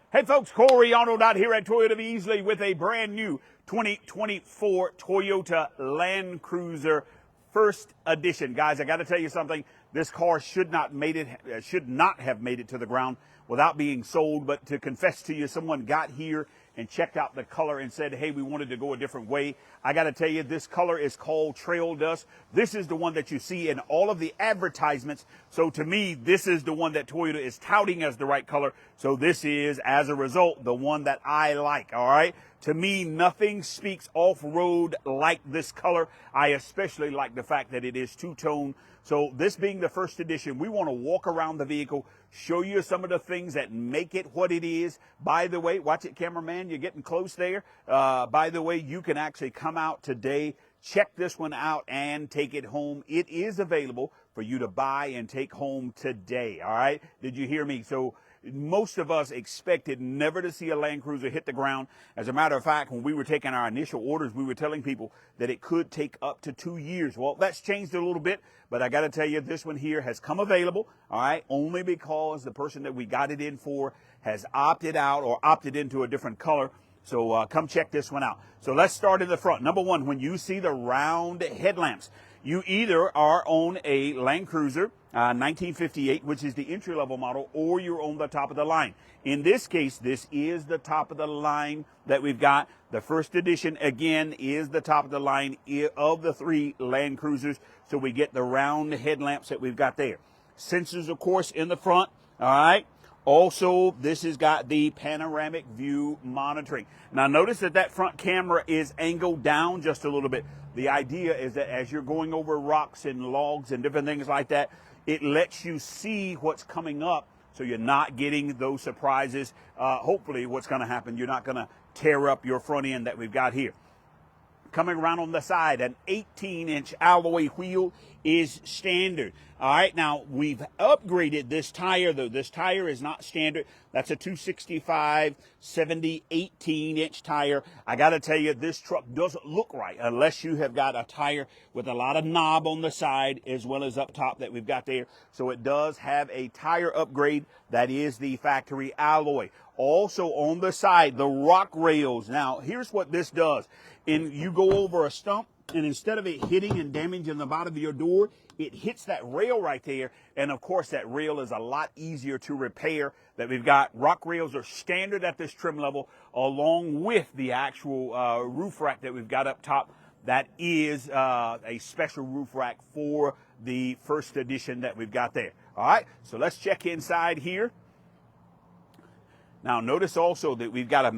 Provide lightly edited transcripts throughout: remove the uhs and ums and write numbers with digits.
Hey folks, Corey Arnold out here at Toyota of Easley with a brand new 2024 Toyota Land Cruiser First Edition. Guys, I got to tell you something. This car should not have made it to the ground without being sold. But to confess to you, someone got here and checked out the color and said, hey, we wanted to go a different way. I got to tell you, this color is called Trail Dust. This is the one that you see in all of the advertisements. So to me, this is the one that Toyota is touting as the right color. So this is, as a result, the one that I like, all right? To me, nothing speaks off-road like this color. I especially like the fact that it is two-tone. So this being the first edition, we want to walk around the vehicle, show you some of the things that make it what it is. By the way, watch it, cameraman, you're getting close there. By the way, you can actually come out today, check this one out, and take it home. It is available for you to buy and take home today, all right? Did you hear me? So most of us expected never to see a Land Cruiser hit the ground. As a matter of fact, when we were taking our initial orders, we were telling people that it could take up to 2 years. Well, that's changed a little bit, but I got to tell you, this one here has come available, all right, only because the person that we got it in for has opted out or opted into a different color. So come check this one out. So let's start in the front. Number one, when you see the round headlamps, you either are on a Land Cruiser 1958, which is the entry-level model, or you're on the top of the line. In this case, this is the top of the line that we've got. The first edition, again, is the top of the line of the three Land Cruisers. So we get the round headlamps that we've got there. Sensors, of course, in the front, all right? Also, this has got the panoramic view monitoring. Now, notice that that front camera is angled down just a little bit. The idea is that as you're going over rocks and logs and different things like that, it lets you see what's coming up so you're not getting those surprises. Hopefully, what's going to happen, you're not going to tear up your front end that we've got here. Coming around on the side, an 18-inch alloy wheel is standard. All right, now we've upgraded this tire, though. This tire is not standard. That's a 265/70 18-inch tire. I got to tell you, this truck doesn't look right unless you have got a tire with a lot of knob on the side as well as up top that we've got there. So it does have a tire upgrade. That is the factory alloy. Also on the side, the rock rails. Now, here's what this does. You go over a stump, and instead of it hitting and damaging the bottom of your door, it hits that rail right there. And of course, that rail is a lot easier to repair. That we've got rock rails are standard at this trim level, along with the actual roof rack that we've got up top. That is a special roof rack for the first edition that we've got there. All right, so let's check inside here. Now, notice also that we've got a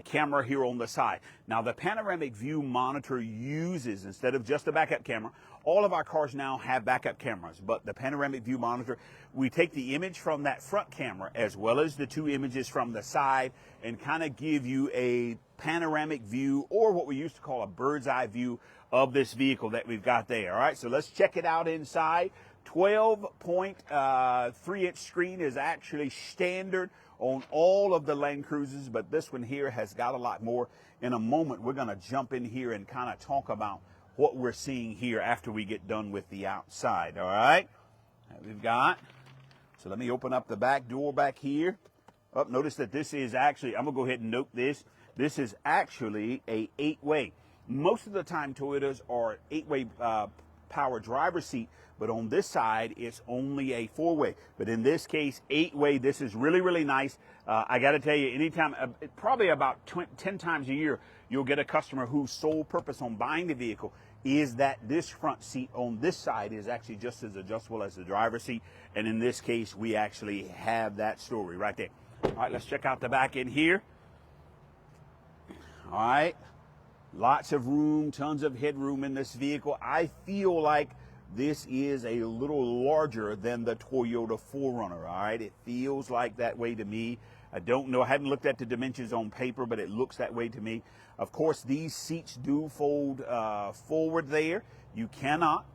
camera here on the side. Now, the panoramic view monitor uses, instead of just a backup camera, all of our cars now have backup cameras. But the panoramic view monitor, we take the image from that front camera as well as the two images from the side and kind of give you a panoramic view, or what we used to call a bird's eye view of this vehicle that we've got there. All right, so let's check it out inside. 12.3-inch screen is actually standard on all of the Land Cruisers, but this one here has got a lot more. In a moment, we're going to jump in here and kind of talk about what we're seeing here after we get done with the outside, all right? We've got, so let me open up the back door back here. Oh, notice that this is actually, I'm going to go ahead and note this. This is actually a 8-way. Most of the time, Toyotas are 8-way power driver's seat, but on this side, it's only a 4-way. But in this case, 8-way, this is really, really nice. I got to tell you, anytime, probably about 10 times a year, you'll get a customer whose sole purpose on buying the vehicle is that this front seat on this side is actually just as adjustable as the driver's seat. And in this case, we actually have that story right there. All right, let's check out the back end here. All right, lots of room, tons of headroom in this vehicle. I feel like this is a little larger than the Toyota 4Runner, all right? It feels like that way to me. I don't know. I haven't looked at the dimensions on paper, but it looks that way to me. Of course, these seats do fold forward there. You cannot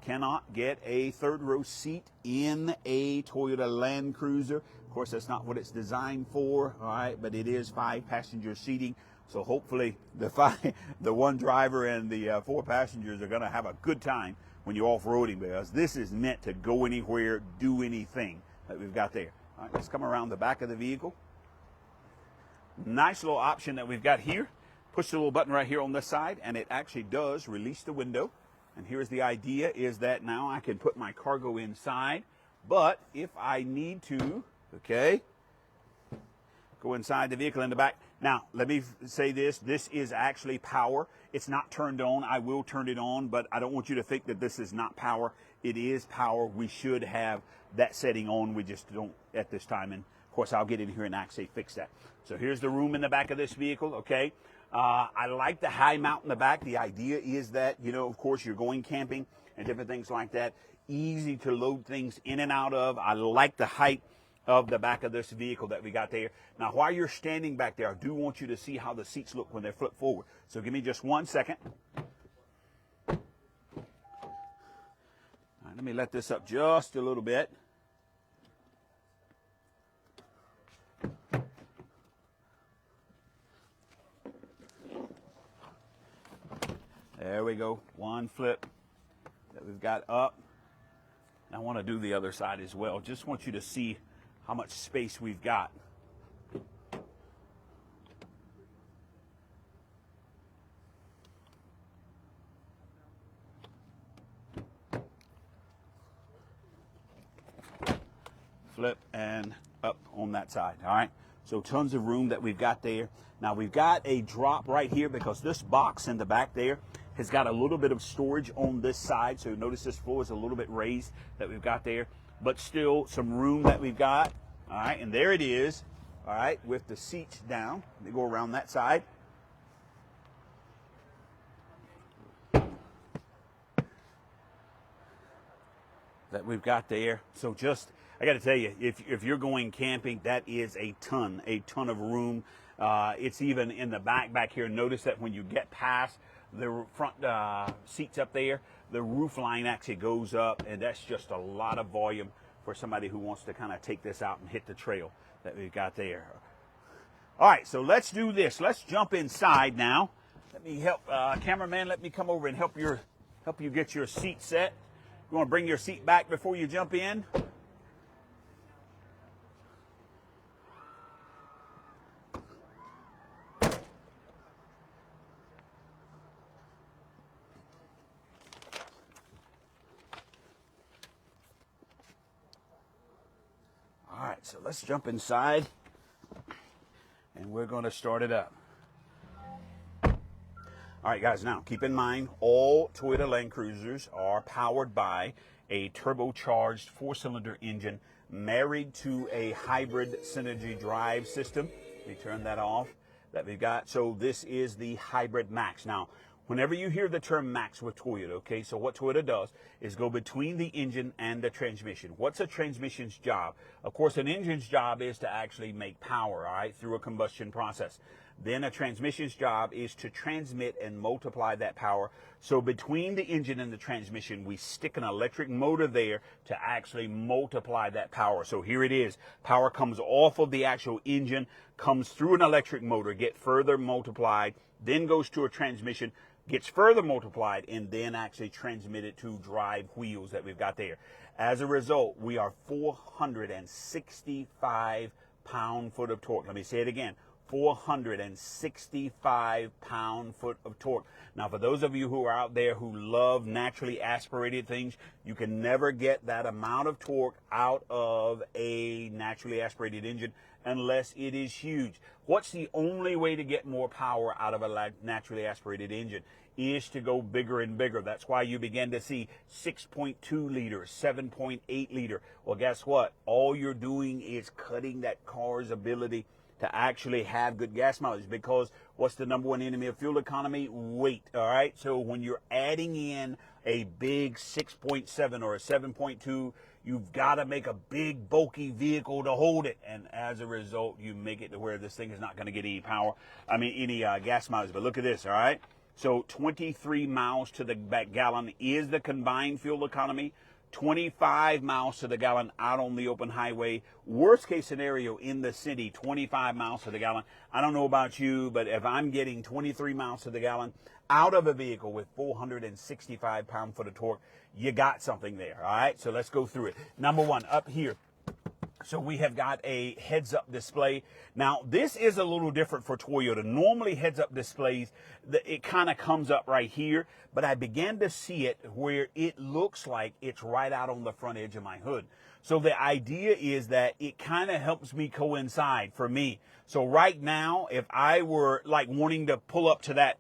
get a third row seat in a Toyota Land Cruiser. Of course, that's not what it's designed for, all right? But it is 5-passenger seating. So hopefully the one driver and the 4 passengers are going to have a good time when you're off-roading, because this is meant to go anywhere, do anything that we've got there. All right, let's come around the back of the vehicle. Nice little option that we've got here. Push the little button right here on this side, and it actually does release the window. And here's the idea is that now I can put my cargo inside, but if I need to, okay, go inside the vehicle in the back. Now, let me say this is actually power. It's not turned on. I will turn it on, but I don't want you to think that this is not power. It is power. We should have that setting on. We just don't at this time. And of course, I'll get in here and actually fix that. So here's the room in the back of this vehicle, okay? I like the high mount in the back. The idea is that, you know, of course, you're going camping and different things like that. Easy to load things in and out of. I like the height of the back of this vehicle that we got there. Now, while you're standing back there, I do want you to see how the seats look when they're flipped forward. So give me just 1 second. All right, let me let this up just a little bit. There we go. One flip that we've got up. I want to do the other side as well. Just want you to see how much space we've got. Flip and up on that side. All right. So tons of room that we've got there. Now we've got a drop right here because this box in the back there has got a little bit of storage on this side. So notice this floor is a little bit raised that we've got there, but still some room that we've got. All right, and there it is. All right, with the seats down. Let me go around that side. That we've got there. So just, I got to tell you, if you're going camping, that is a ton of room. It's even in the back here. Notice that when you get past the front seats up there, the roof line actually goes up, and that's just a lot of volume for somebody who wants to kind of take this out and hit the trail that we've got there. All right, so let's do this. Let's jump inside now. Let me help, cameraman, let me come over and help you get your seat set. You want to bring your seat back before you jump in? All right, so let's jump inside, and we're going to start it up. All right, guys, now keep in mind, all Toyota Land Cruisers are powered by a turbocharged 4-cylinder engine married to a hybrid Synergy drive system. Let me turn that off that we've got. So this is the Hybrid Max. Now, whenever you hear the term Max with Toyota, okay, so what Toyota does is go between the engine and the transmission. What's a transmission's job? Of course, an engine's job is to actually make power, all right, through a combustion process. Then a transmission's job is to transmit and multiply that power. So between the engine and the transmission, we stick an electric motor there to actually multiply that power. So here it is. Power comes off of the actual engine, comes through an electric motor, get further multiplied, then goes to a transmission, gets further multiplied, and then actually transmitted to drive wheels that we've got there. As a result, we are 465 pound-foot of torque. Let me say it again. 465 pound-foot of torque. Now, for those of you who are out there who love naturally aspirated things, you can never get that amount of torque out of a naturally aspirated engine unless it is huge. What's the only way to get more power out of a naturally aspirated engine? Is to go bigger and bigger. That's why you begin to see 6.2 liter, 7.8 liter. Well, guess what? All you're doing is cutting that car's ability to actually have good gas mileage, because what's the number one enemy of fuel economy? Weight. All right. So when you're adding in a big 6.7 or a 7.2, you've got to make a big bulky vehicle to hold it, and as a result, you make it to where this thing is not going to get any gas mileage. But look at this. All right. So 23 miles to the gallon is the combined fuel economy. 25 miles to the gallon out on the open highway. Worst case scenario in the city, 25 miles to the gallon. I don't know about you, but if I'm getting 23 miles to the gallon out of a vehicle with 465 pound-foot of torque, you got something there, all right? So let's go through it. Number one, up here, So we have got a heads-up display. Now, this is a little different for Toyota. Normally, heads-up displays, it kind of comes up right here, but I began to see it where it looks like it's right out on the front edge of my hood. So the idea is that it kind of helps me coincide for me. So right now, if I were like wanting to pull up to that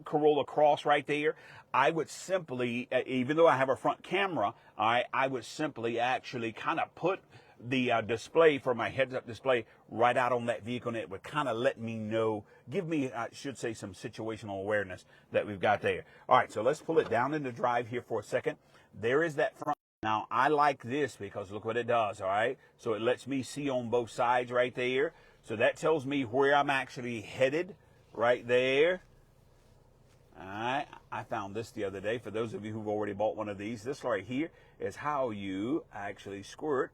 Corolla Cross right there, I would simply, even though I have a front camera, I would simply actually kind of put the display for my heads-up display right out on that vehicle, and it would kind of let me know, give me, I should say, some situational awareness that we've got there. All right, so let's pull it down into drive here for a second. There is that front. Now, I like this because look what it does, all right? So it lets me see on both sides right there. So that tells me where I'm actually headed right there. All right, I found this the other day. For those of you who've already bought one of these, this right here is how you actually squirt.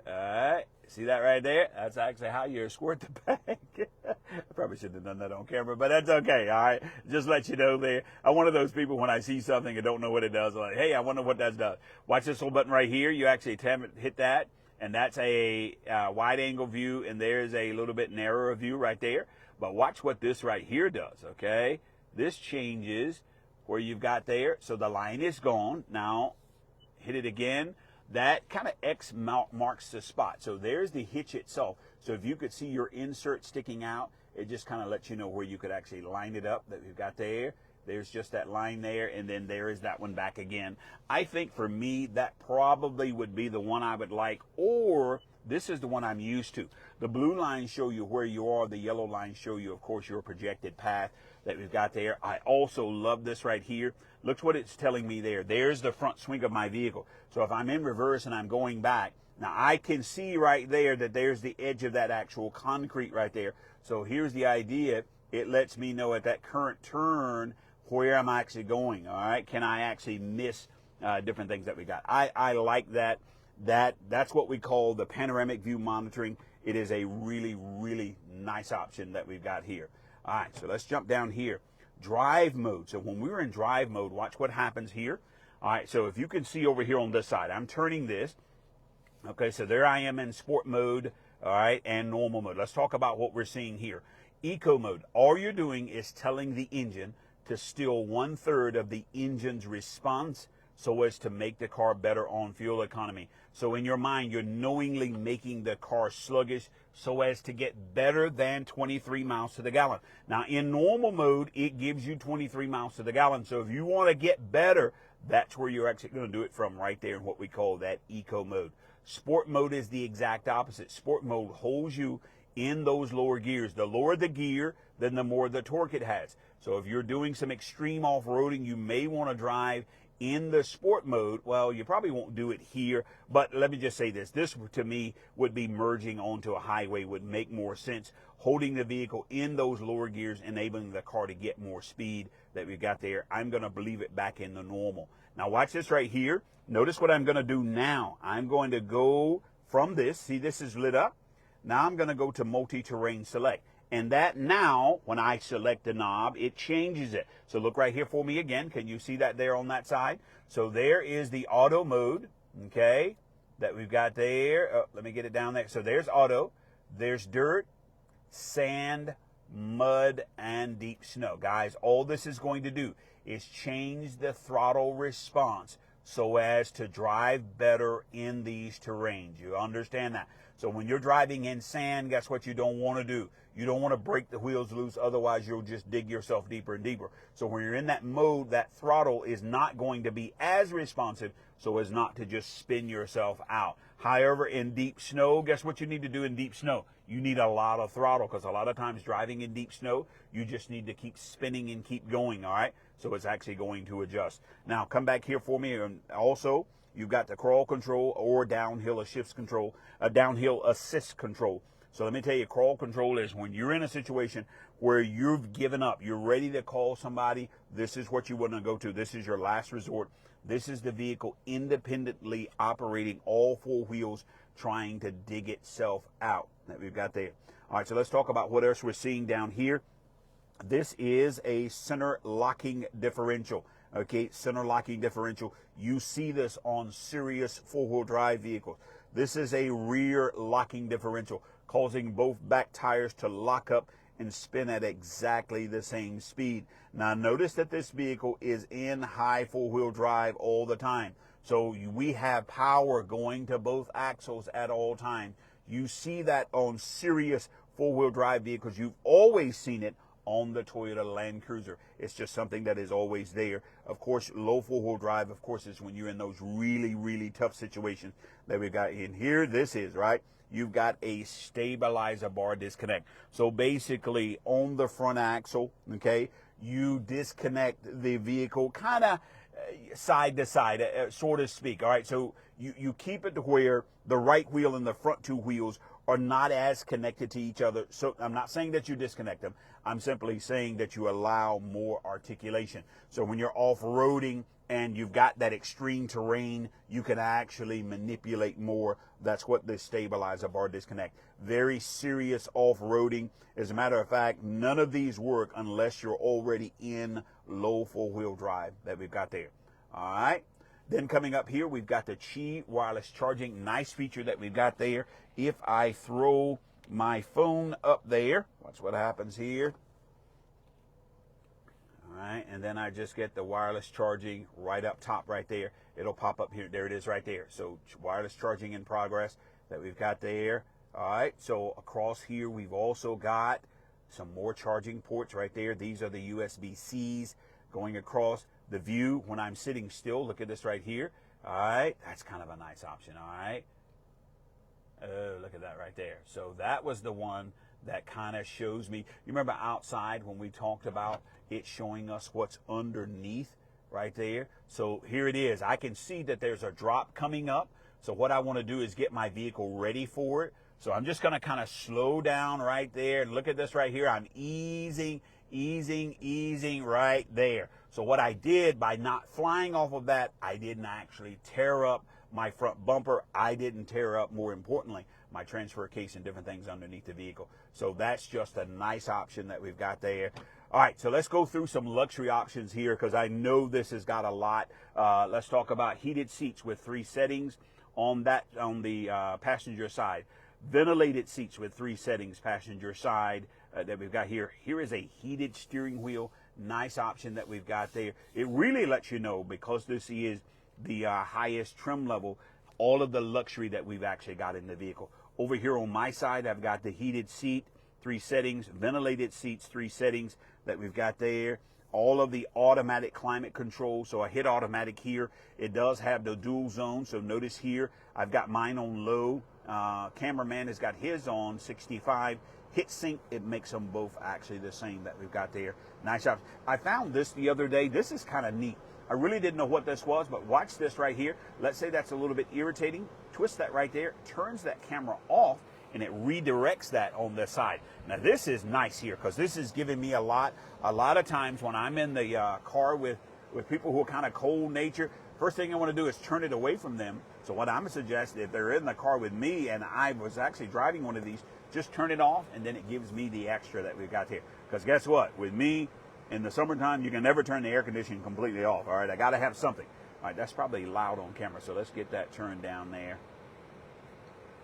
All right, see that right there? That's actually how you squirt the bank. I probably shouldn't have done that on camera, but that's okay, all right? Just let you know there. I'm one of those people when I see something and don't know what it does, I'm like, hey, I wonder what that does. Watch this little button right here. You actually hit that, and that's a wide angle view, and there's a little bit narrower view right there. But watch what this right here does, okay? This changes where you've got there. So the line is gone. Now, hit it again. That kind of X marks the spot. So there's the hitch itself. So if you could see your insert sticking out, it just kind of lets you know where you could actually line it up that we've got there. There's just that line there, and then there is that one back again. I think for me, that probably would be the one I would like, or this is the one I'm used to. The blue lines show you where you are. The yellow lines show you, of course, your projected path that we've got there. I also love this right here. Look what it's telling me there. There's the front swing of my vehicle. So if I'm in reverse and I'm going back, now I can see right there that there's the edge of that actual concrete right there. So here's the idea. It lets me know at that current turn where I'm actually going, all right? Can I actually miss different things that we got? I like that. That's what we call the panoramic view monitoring. It is a really, really nice option that we've got here. All right, so let's jump down here. Drive mode. So when we're in drive mode, watch what happens here. All right, so if you can see over here on this side, I'm turning this. Okay, so there I am in sport mode, all right, and normal mode. Let's talk about what we're seeing here. Eco mode. All you're doing is telling the engine to steal 1/3 of the engine's response so as to make the car better on fuel economy. So in your mind, you're knowingly making the car sluggish so as to get better than 23 miles to the gallon. Now, in normal mode, it gives you 23 miles to the gallon. So if you want to get better, that's where you're actually going to do it from right there in what we call that eco mode. Sport mode is the exact opposite. Sport mode holds you in those lower gears. The lower the gear, then the more the torque it has. So if you're doing some extreme off-roading, you may want to drive in the sport mode. Well, you probably won't do it here, but let me just say this. This, to me, would be merging onto a highway, would make more sense. Holding the vehicle in those lower gears, enabling the car to get more speed that we've got there. I'm going to leave it back in the normal. Now, watch this right here. Notice what I'm going to do now. I'm going to go from this. See, this is lit up. Now I'm going to go to multi-terrain select. And that now, when I select the knob, it changes it. So look right here for me again. Can you see that there on that side? So there is the auto mode, okay, that we've got there. Oh, let me get it down there. So there's auto. There's dirt, sand, mud, and deep snow. Guys, all this is going to do is change the throttle response so as to drive better in these terrains. You understand that? So when you're driving in sand, guess what you don't want to do? You don't want to break the wheels loose, otherwise you'll just dig yourself deeper and deeper. So when you're in that mode, that throttle is not going to be as responsive so as not to just spin yourself out. However, in deep snow, guess what you need to do in deep snow? You need a lot of throttle, because a lot of times driving in deep snow, you just need to keep spinning and keep going, all right? So it's actually going to adjust. Now, come back here for me, and also, you've got the crawl control or downhill assist control, downhill assist control. So let me tell you, crawl control is when you're in a situation where you've given up, you're ready to call somebody, this is what you want to go to. This is your last resort. This is the vehicle independently operating all four wheels, trying to dig itself out that we've got there. All right, so let's talk about what else we're seeing down here. This is a center locking differential. Okay, center locking differential. You see this on serious four-wheel drive vehicles. This is a rear locking differential, causing both back tires to lock up and spin at exactly the same speed. Now notice that this vehicle is in high four-wheel drive all the time. So we have power going to both axles at all times. You see that on serious four-wheel drive vehicles. You've always seen it on the Toyota Land Cruiser. It's just something that is always there. Of course, low four-wheel drive, of course, is when you're in those really, really tough situations that we've got in here. This is, right? You've got a stabilizer bar disconnect. So basically on the front axle, okay, you disconnect the vehicle kind of side to side, so to speak. All right, so you keep it to where the right wheel and the front two wheels are not as connected to each other. So I'm not saying that you disconnect them. I'm simply saying that you allow more articulation. So when you're off-roading and you've got that extreme terrain, you can actually manipulate more. That's what the stabilizer bar disconnect. Very serious off-roading. As a matter of fact, none of these work unless you're already in low four-wheel drive that we've got there. All right. Then coming up here, we've got the Qi wireless charging. Nice feature that we've got there. If I throw my phone up there, watch what happens here. All right, and then I just get the wireless charging right up top right there. It'll pop up here. There it is right there. So wireless charging in progress that we've got there. All right, so across here, we've also got some more charging ports right there. These are the USB-Cs going across. The view when I'm sitting still, look at this right here. All right, that's kind of a nice option. All right, look at that right there. So that was the one that kind of shows me. You remember outside when we talked about it showing us what's underneath right there? So here it is. I can see that there's a drop coming up. So what I want to do is get my vehicle ready for it. So I'm just going to kind of slow down right there. And look at this right here. I'm easing right there. So what I did by not flying off of that, I didn't actually tear up my front bumper. I didn't tear up, more importantly, my transfer case and different things underneath the vehicle. So that's just a nice option that we've got there. All right, so let's go through some luxury options here because I know this has got a lot. Let's talk about heated seats with 3 settings on the passenger side. Ventilated seats with 3 settings, passenger side, that we've got here. Here is a heated steering wheel. Nice option that we've got there. It really lets you know, because this is the highest trim level, all of the luxury that we've actually got in the vehicle. Over here on my side, I've got the heated seat, 3 settings, ventilated seats, 3 settings that we've got there. All of the automatic climate control. So I hit automatic here. It does have the dual zone. So notice here, I've got mine on low. Cameraman has got his on 65. Hit sync, it makes them both actually the same that we've got there. Nice option. I found this the other day. This is kind of neat. I really didn't know what this was, but watch this right here. Let's say that's a little bit irritating. Twist that right there, turns that camera off, and it redirects that on the side. Now this is nice here because this is giving me a lot of times when I'm in the car with people who are kind of cold nature, first thing I want to do is turn it away from them. So what I'm suggesting, if they're in the car with me and I was actually driving one of these, just turn it off, and then it gives me the extra that we've got here. Because guess what? With me, in the summertime, you can never turn the air conditioning completely off. All right, I got to have something. All right, that's probably loud on camera, so let's get that turned down there.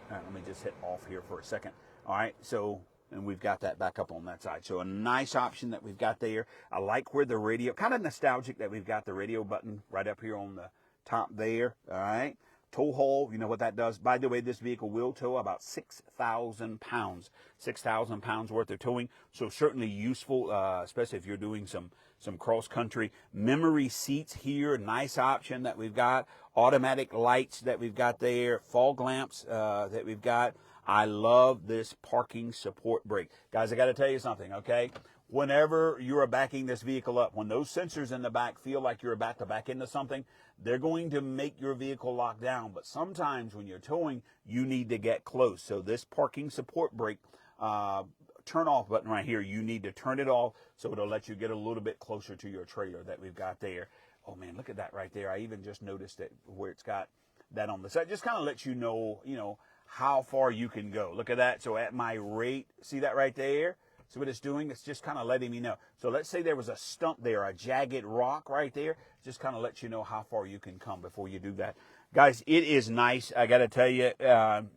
All right, let me just hit off here for a second. All right, so, and we've got that back up on that side. So a nice option that we've got there. I like where the radio, kind of nostalgic that we've got the radio button right up here on the top there. All right. Tow haul, you know what that does. By the way, this vehicle will tow about 6,000 pounds. 6,000 pounds worth of towing. So certainly useful, especially if you're doing some cross country. Memory seats here, nice option that we've got. Automatic lights that we've got there. Fog lamps that we've got. I love this parking support brake. Guys, I got to tell you something, okay? Whenever you're backing this vehicle up, when those sensors in the back feel like you're about to back into something, they're going to make your vehicle lock down. But sometimes when you're towing, you need to get close. So this parking support brake turn off button right here, you need to turn it off so it'll let you get a little bit closer to your trailer that we've got there. Oh man, look at that right there. I even just noticed it where it's got that on the side. Just kind of lets you know, how far you can go. Look at that. So at my rate, see that right there? See what it's doing? It's just kind of letting me know. So let's say there was a stump there, a jagged rock right there. Just kind of lets you know how far you can come before you do that. Guys, it is nice. I got to tell you,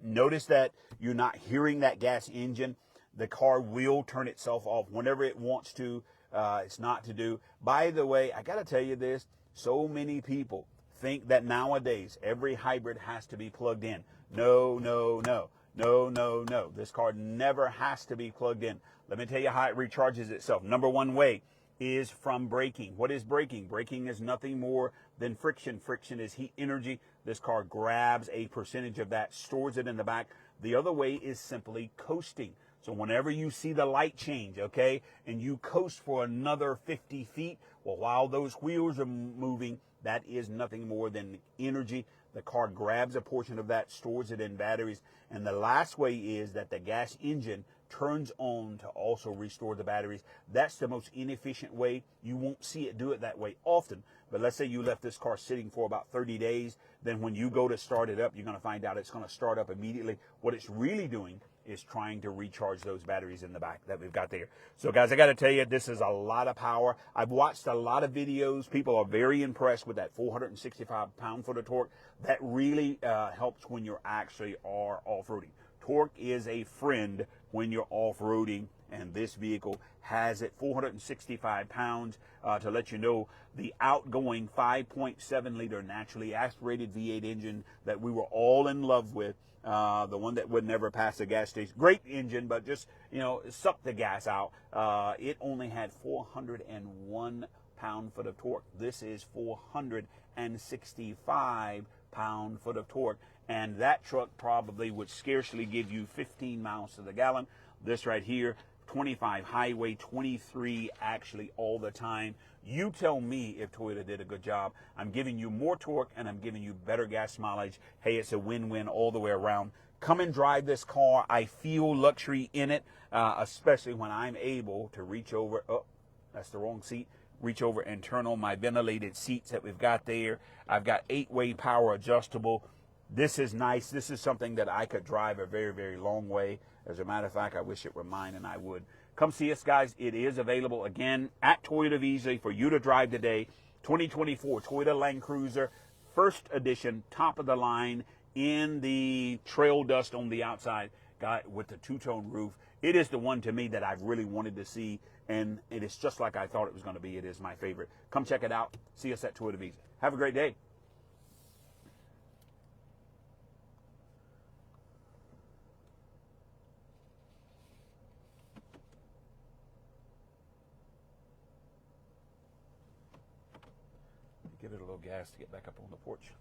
notice that you're not hearing that gas engine. The car will turn itself off whenever it wants to. It's not to do. By the way, I got to tell you this. So many people think that nowadays every hybrid has to be plugged in. No, no, no. No, no, no. This car never has to be plugged in. Let me tell you how it recharges itself. Number one way is from braking. What is braking? Braking is nothing more than friction. Friction is heat energy. This car grabs a percentage of that, stores it in the back. The other way is simply coasting. So whenever you see the light change, okay, and you coast for another 50 feet, well, while those wheels are moving, that is nothing more than energy. The car grabs a portion of that, stores it in batteries. And the last way is that the gas engine turns on to also restore the batteries. That's the most inefficient way. You won't see it do it that way often. But let's say you left this car sitting for about 30 days. Then when you go to start it up, you're going to find out it's going to start up immediately. What it's really doing is trying to recharge those batteries in the back that we've got there. So guys, I got to tell you, this is a lot of power. I've watched a lot of videos. People are very impressed with that 465 pound-foot of torque. That really helps when you actually are off-roading. Torque is a friend when you're off-roading, and this vehicle has it 465 pounds. To let you know, the outgoing 5.7 liter naturally aspirated V8 engine that we were all in love with, the one that would never pass a gas station. Great engine, but just, suck the gas out. It only had 401 pound-foot of torque. This is 465 pound-foot of torque. And that truck probably would scarcely give you 15 miles to the gallon. This right here, 25 highway, 23 actually all the time. You tell me if Toyota did a good job. I'm giving you more torque and I'm giving you better gas mileage. Hey, it's a win-win all the way around. Come and drive this car. I feel luxury in it, especially when I'm able to reach over. Oh, that's the wrong seat. Reach over and turn on my ventilated seats that we've got there. I've got 8-way power adjustable. This is nice. This is something that I could drive a very, very long way. As a matter of fact, I wish it were mine, and I would. Come see us, guys. It is available, again, at Toyota of Easley for you to drive today. 2024 Toyota Land Cruiser, first edition, top of the line, in the trail dust on the outside, with the two-tone roof. It is the one, to me, that I've really wanted to see, and it is just like I thought it was going to be. It is my favorite. Come check it out. See us at Toyota of Easley. Have a great day. Give it a little gas to get back up on the porch.